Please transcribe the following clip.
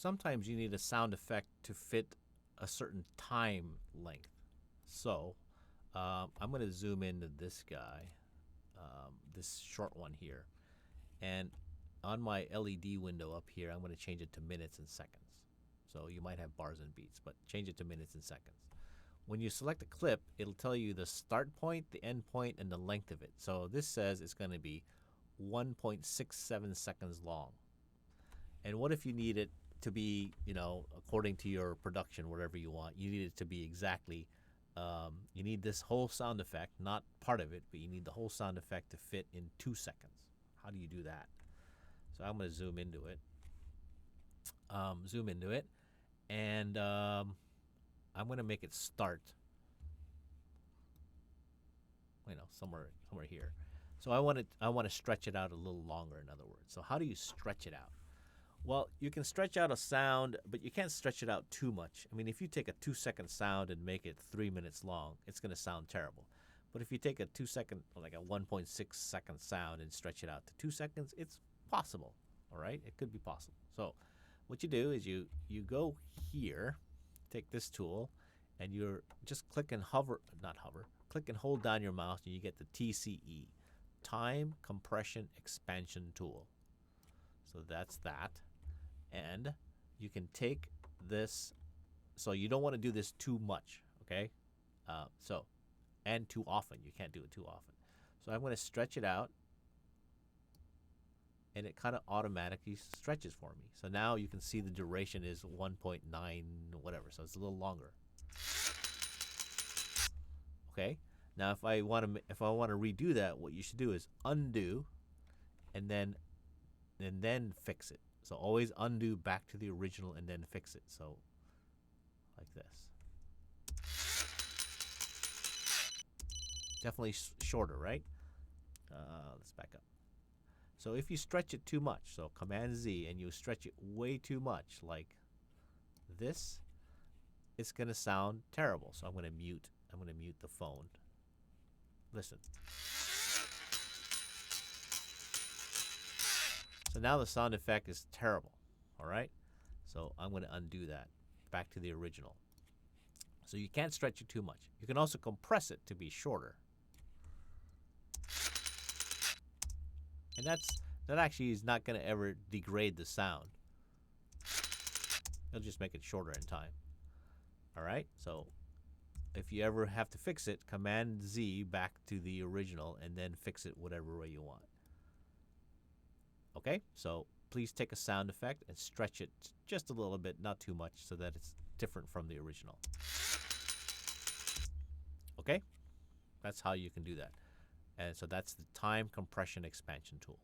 sometimes you need a sound effect to fit a certain time length. So I'm going to zoom into this guy, this short one here. And on my LED window up here, I'm going to change it to minutes and seconds. So you might have bars and beats, but change it to minutes and seconds. When you select a clip, it'll tell you the start point, the end point, and the length of it. So this says it's going to be 1.67 seconds long. And what if you need it to be, according to your production, whatever you want, you need it to be exactly, you need this whole sound effect, not part of it, but you need the whole sound effect to fit in 2 seconds. How do you do that? So I'm going to zoom into it. And I'm going to make it start, somewhere here. So I want to stretch it out a little longer, in other words. So how do you stretch it out? Well, you can stretch out a sound, but you can't stretch it out too much. I mean, if you take a 2-second sound and make it 3 minutes long, it's going to sound terrible. But if you take a 2-second, like a 1.6 second sound and stretch it out to 2 seconds, it's possible. All right? It could be possible. So what you do is you go here, take this tool, and you're just click and hold down your mouse, and you get the TCE, Time Compression Expansion Tool. So that's that. And you can take this, so you don't want to do this too much, okay? And too often. You can't do it too often. So I'm going to stretch it out, and it kind of automatically stretches for me. So now you can see the duration is 1.9 whatever, so it's a little longer. Okay? Now if I want to redo that, what you should do is undo and then fix it. So always undo back to the original and then fix it. So like this. Definitely shorter, right? Let's back up. So if you stretch it too much, so Command Z, and you stretch it way too much, like this, it's going to sound terrible. So I'm going to mute the phone. Listen. So now the sound effect is terrible, all right? So I'm going to undo that, back to the original. So you can't stretch it too much. You can also compress it to be shorter. And that actually is not going to ever degrade the sound. It'll just make it shorter in time. All right? So if you ever have to fix it, Command Z back to the original and then fix it whatever way you want. Okay, so please take a sound effect and stretch it just a little bit, not too much, so that it's different from the original. Okay, that's how you can do that. And so that's the Time Compression Expansion Tool.